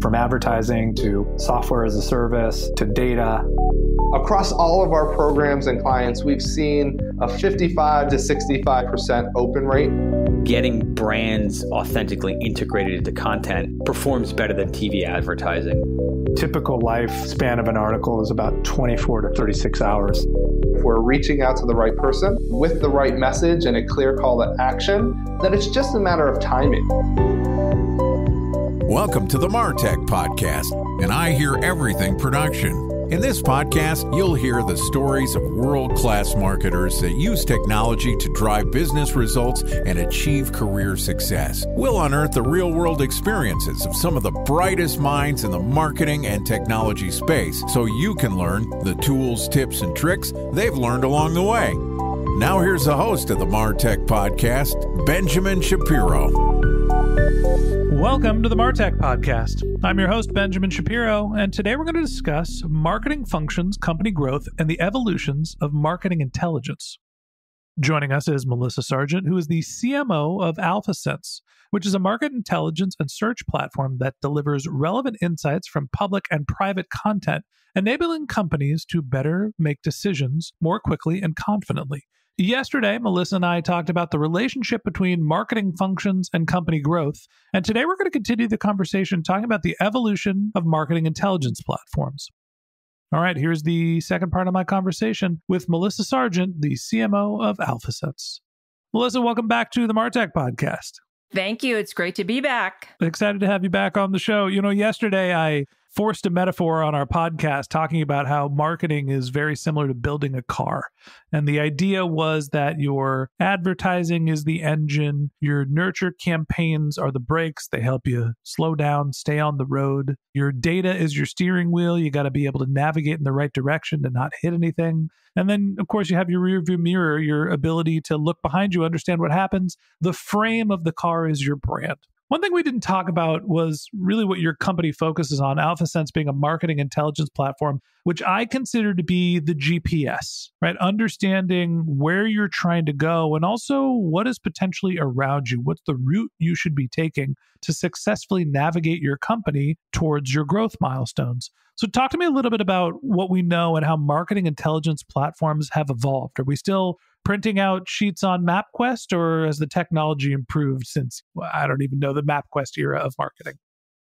From advertising to software as a service to data. Across all of our programs and clients, we've seen a 55 to 65% open rate. Getting brands authentically integrated into content performs better than TV advertising. Typical lifespan of an article is about 24 to 36 hours. If we're reaching out to the right person with the right message and a clear call to action, then it's just a matter of timing. Welcome to the MarTech Podcast, and I Hear Everything production. In this podcast, you'll hear the stories of world-class marketers that use technology to drive business results and achieve career success. We'll unearth the real-world experiences of some of the brightest minds in the marketing and technology space so you can learn the tools, tips, and tricks they've learned along the way. Now here's the host of the MarTech Podcast, Benjamin Shapiro. Welcome to the MarTech Podcast. I'm your host, Benjamin Shapiro, and today we're going to discuss marketing functions, company growth, and the evolutions of marketing intelligence. Joining us is Melissa Sargeant, who is the CMO of AlphaSense, which is a market intelligence and search platform that delivers relevant insights from public and private content, enabling companies to better make decisions more quickly and confidently. Yesterday, Melissa and I talked about the relationship between marketing functions and company growth. And today we're going to continue the conversation talking about the evolution of marketing intelligence platforms. All right, here's the second part of my conversation with Melissa Sargeant, the CMO of AlphaSense. Melissa, welcome back to the MarTech Podcast. Thank you. It's great to be back. Excited to have you back on the show. You know, yesterday I forced a metaphor on our podcast talking about how marketing is very similar to building a car. And the idea was that your advertising is the engine, your nurture campaigns are the brakes. They help you slow down, stay on the road. Your data is your steering wheel. You got to be able to navigate in the right direction and not hit anything. And then, of course, you have your rearview mirror, your ability to look behind you, understand what happens. The frame of the car is your brand. One thing we didn't talk about was really what your company focuses on, AlphaSense being a marketing intelligence platform, which I consider to be the GPS, right? Understanding where you're trying to go and also what is potentially around you. What's the route you should be taking to successfully navigate your company towards your growth milestones? So talk to me a little bit about what we know and how marketing intelligence platforms have evolved. Are we still printing out sheets on MapQuest, or has the technology improved since, I don't even know, the MapQuest era of marketing?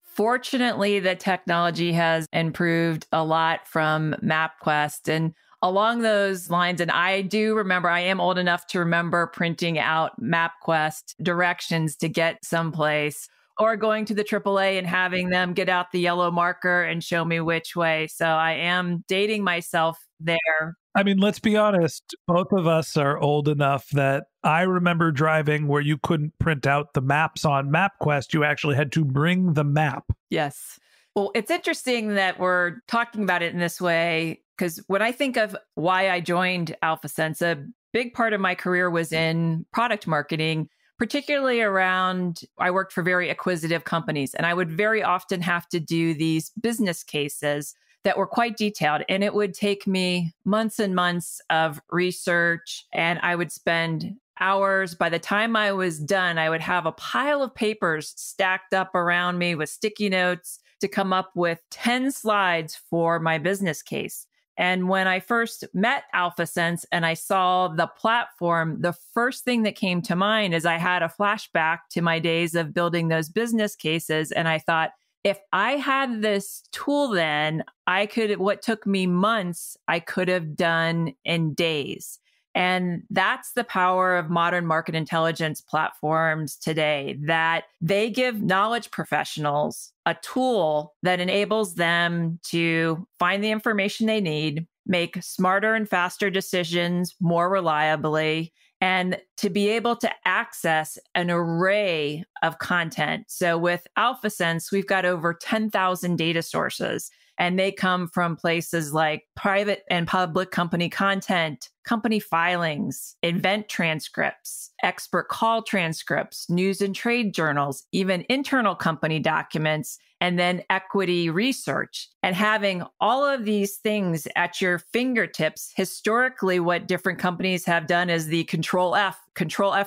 Fortunately, the technology has improved a lot from MapQuest. And along those lines, and I do remember, I am old enough to remember printing out MapQuest directions to get someplace, or going to the AAA and having them get out the yellow marker and show me which way. So I am dating myself there. I mean, let's be honest, both of us are old enough that I remember driving where you couldn't print out the maps on MapQuest. You actually had to bring the map. Yes. Well, it's interesting that we're talking about it in this way, because when I think of why I joined AlphaSense, a big part of my career was in product marketing, particularly around, I worked for very acquisitive companies, and I would very often have to do these business cases that were quite detailed. And it would take me months and months of research, and I would spend hours. By the time I was done, I would have a pile of papers stacked up around me with sticky notes to come up with 10 slides for my business case. And when I first met AlphaSense and I saw the platform, the first thing that came to mind is I had a flashback to my days of building those business cases. And I thought, if I had this tool then, what took me months, I could have done in days. And that's the power of modern market intelligence platforms today, that they give knowledge professionals a tool that enables them to find the information they need, make smarter and faster decisions more reliably, and to be able to access an array of content. So with AlphaSense, we've got over 10,000 data sources. And they come from places like private and public company content, company filings, event transcripts, expert call transcripts, news and trade journals, even internal company documents, and then equity research. And having all of these things at your fingertips, historically, what different companies have done is the control F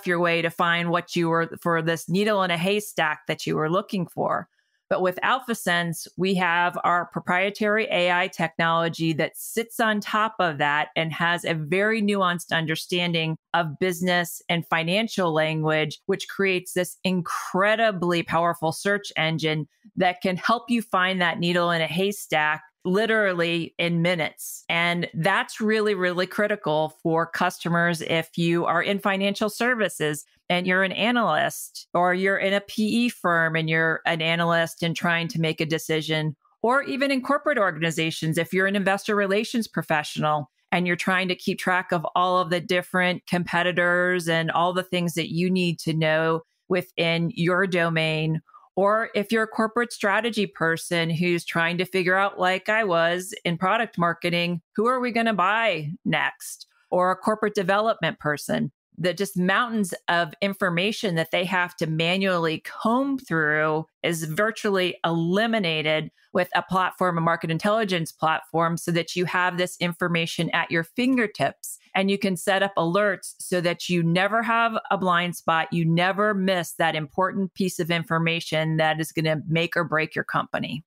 your way to find what you were for this needle in a haystack that you were looking for. But with AlphaSense, we have our proprietary AI technology that sits on top of that and has a very nuanced understanding of business and financial language, which creates this incredibly powerful search engine that can help you find that needle in a haystack literally in minutes. And that's really, really critical for customers if you are in financial services and you're an analyst, or you're in a PE firm and you're an analyst and trying to make a decision, or even in corporate organizations, if you're an investor relations professional and you're trying to keep track of all of the different competitors and all the things that you need to know within your domain. Or if you're a corporate strategy person who's trying to figure out, like I was in product marketing, who are we going to buy next? Or a corporate development person, the just mountains of information that they have to manually comb through is virtually eliminated with a platform, a market intelligence platform, so that you have this information at your fingertips and you can set up alerts so that you never have a blind spot. You never miss that important piece of information that is going to make or break your company.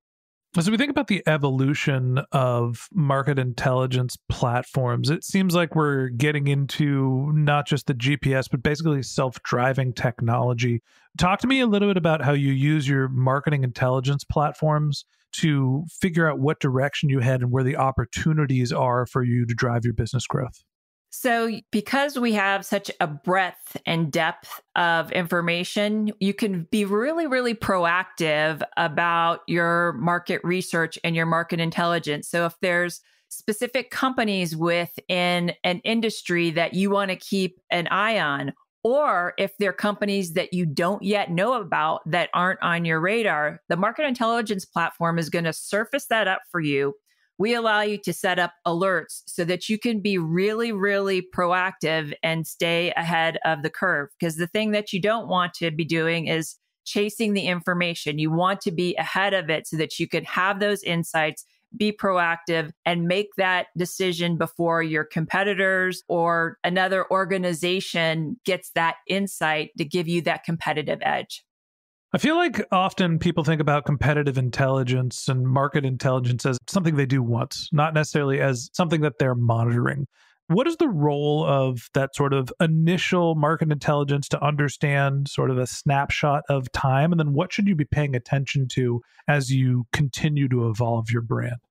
As we think about the evolution of market intelligence platforms, it seems like we're getting into not just the GPS, but basically self-driving technology. Talk to me a little bit about how you use your marketing intelligence platforms to figure out what direction you head and where the opportunities are for you to drive your business growth. So because we have such a breadth and depth of information, you can be really, really proactive about your market research and your market intelligence. So if there's specific companies within an industry that you want to keep an eye on, or if there are companies that you don't yet know about that aren't on your radar, the market intelligence platform is going to surface that up for you. We allow you to set up alerts so that you can be really, really proactive and stay ahead of the curve. Because the thing that you don't want to be doing is chasing the information. You want to be ahead of it so that you can have those insights, be proactive, and make that decision before your competitors or another organization gets that insight to give you that competitive edge. I feel like often people think about competitive intelligence and market intelligence as something they do once, not necessarily as something that they're monitoring. What is the role of that sort of initial market intelligence to understand sort of a snapshot of time? And then what should you be paying attention to as you continue to evolve your brand?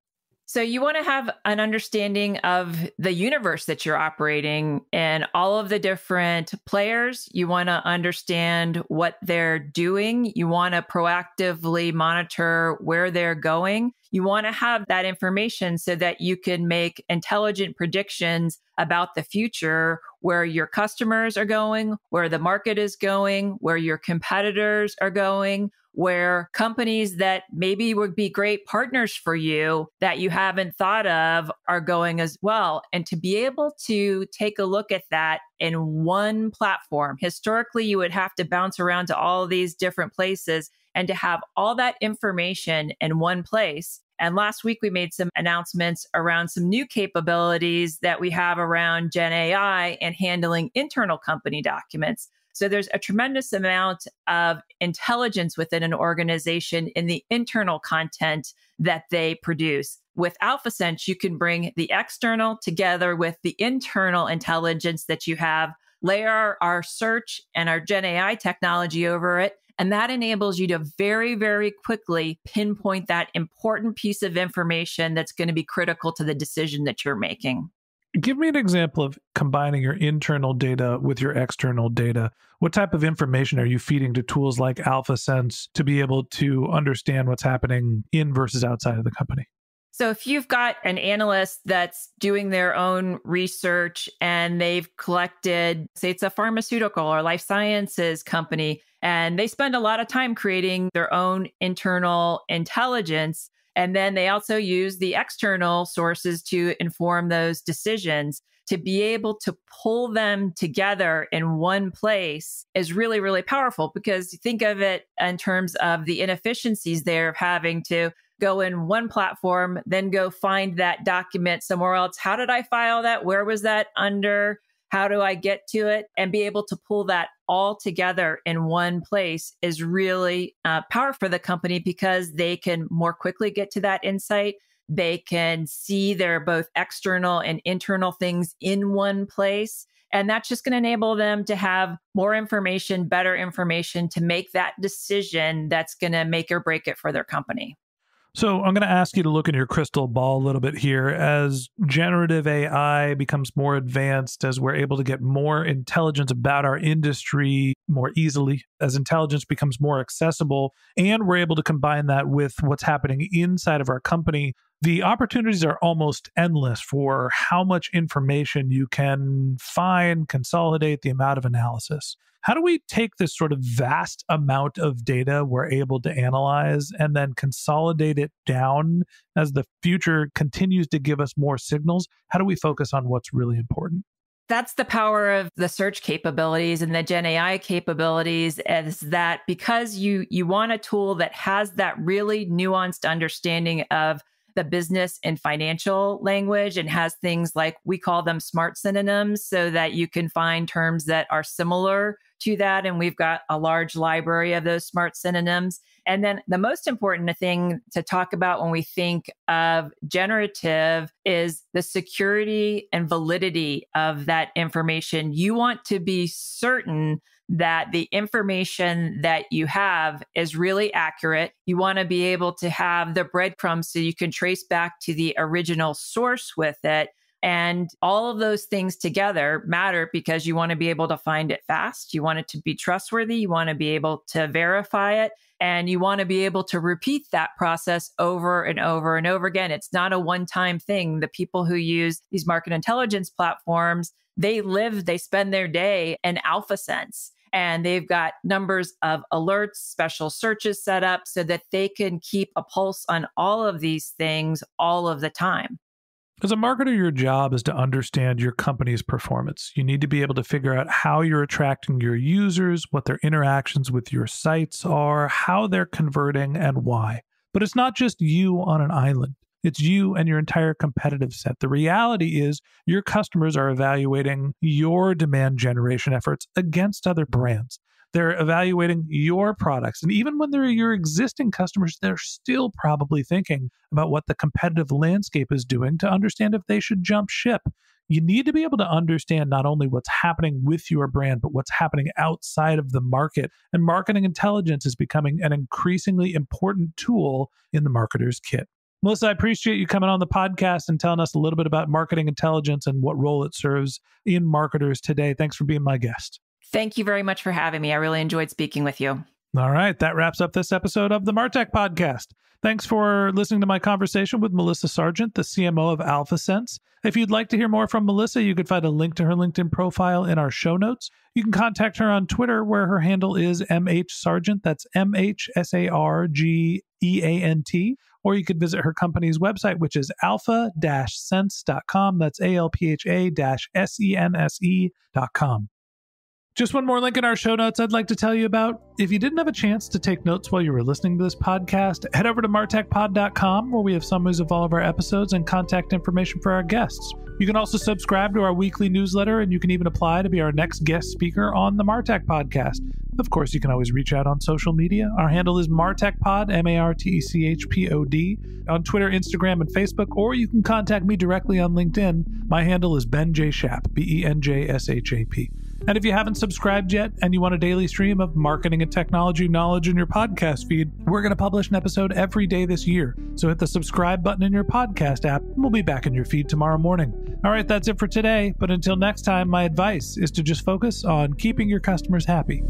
So you want to have an understanding of the universe that you're operating and all of the different players. You want to understand what they're doing. You want to proactively monitor where they're going. You want to have that information so that you can make intelligent predictions about the future, where your customers are going, where the market is going, where your competitors are going, where companies that maybe would be great partners for you that you haven't thought of are going as well. And to be able to take a look at that in one platform, historically, you would have to bounce around to all of these different places, and to have all that information in one place. And last week, we made some announcements around some new capabilities that we have around Gen AI and handling internal company documents. So there's a tremendous amount of intelligence within an organization in the internal content that they produce. With AlphaSense, you can bring the external together with the internal intelligence that you have, layer our search and our Gen AI technology over it, and that enables you to very, very quickly pinpoint that important piece of information that's going to be critical to the decision that you're making. Give me an example of combining your internal data with your external data. What type of information are you feeding to tools like AlphaSense to be able to understand what's happening in versus outside of the company? So if you've got an analyst that's doing their own research and they've collected, say it's a pharmaceutical or life sciences company, and they spend a lot of time creating their own internal intelligence, And then they also use the external sources to inform those decisions. To be able to pull them together in one place is really, really powerful, because you think of it in terms of the inefficiencies there of having to go in one platform, then go find that document somewhere else. How did I file that? Where was that under? How do I get to it? And be able to pull that all together in one place is really powerful for the company, because they can more quickly get to that insight. They can see their both external and internal things in one place. And that's just going to enable them to have more information, better information to make that decision that's going to make or break it for their company. So I'm going to ask you to look in your crystal ball a little bit here. As generative AI becomes more advanced, as we're able to get more intelligence about our industry more easily, as intelligence becomes more accessible, and we're able to combine that with what's happening inside of our company, the opportunities are almost endless for how much information you can find, consolidate, the amount of analysis. How do we take this sort of vast amount of data we're able to analyze and then consolidate it down as the future continues to give us more signals? How do we focus on what's really important? That's the power of the search capabilities and the Gen AI capabilities, is that because you want a tool that has that really nuanced understanding of the business and financial language, and has things like, we call them smart synonyms, so that you can find terms that are similar to that. And we've got a large library of those smart synonyms. And then the most important thing to talk about when we think of generative is the security and validity of that information. You want to be certain that the information that you have is really accurate. You want to be able to have the breadcrumbs so you can trace back to the original source with it. And all of those things together matter, because you want to be able to find it fast. You want it to be trustworthy. You want to be able to verify it. And you want to be able to repeat that process over and over and over again. It's not a one-time thing. The people who use these market intelligence platforms, they spend their day in AlphaSense. And they've got numbers of alerts, special searches set up so that they can keep a pulse on all of these things all of the time. As a marketer, your job is to understand your company's performance. You need to be able to figure out how you're attracting your users, what their interactions with your sites are, how they're converting, and why. But it's not just you on an island. It's you and your entire competitive set. The reality is your customers are evaluating your demand generation efforts against other brands. They're evaluating your products. And even when they're your existing customers, they're still probably thinking about what the competitive landscape is doing to understand if they should jump ship. You need to be able to understand not only what's happening with your brand, but what's happening outside of the market. And marketing intelligence is becoming an increasingly important tool in the marketer's kit. Melissa, I appreciate you coming on the podcast and telling us a little bit about marketing intelligence and what role it serves in marketers today. Thanks for being my guest. Thank you very much for having me. I really enjoyed speaking with you. All right. That wraps up this episode of the Martech Podcast. Thanks for listening to my conversation with Melissa Sargeant, the CMO of AlphaSense. If you'd like to hear more from Melissa, you could find a link to her LinkedIn profile in our show notes. You can contact her on Twitter, where her handle is MHSargeant. That's MHSargeant. Or you could visit her company's website, which is alpha-sense.com. That's alpha-sense.com. Just one more link in our show notes I'd like to tell you about. If you didn't have a chance to take notes while you were listening to this podcast, head over to martechpod.com, where we have summaries of all of our episodes and contact information for our guests. You can also subscribe to our weekly newsletter, and you can even apply to be our next guest speaker on the Martech Podcast. Of course, you can always reach out on social media. Our handle is MartechPod, MartechPod, on Twitter, Instagram, and Facebook, or you can contact me directly on LinkedIn. My handle is Ben J. Shap, BenJShap. And if you haven't subscribed yet and you want a daily stream of marketing and technology knowledge in your podcast feed, we're going to publish an episode every day this year. So hit the subscribe button in your podcast app, and we'll be back in your feed tomorrow morning. All right, that's it for today. But until next time, my advice is to just focus on keeping your customers happy.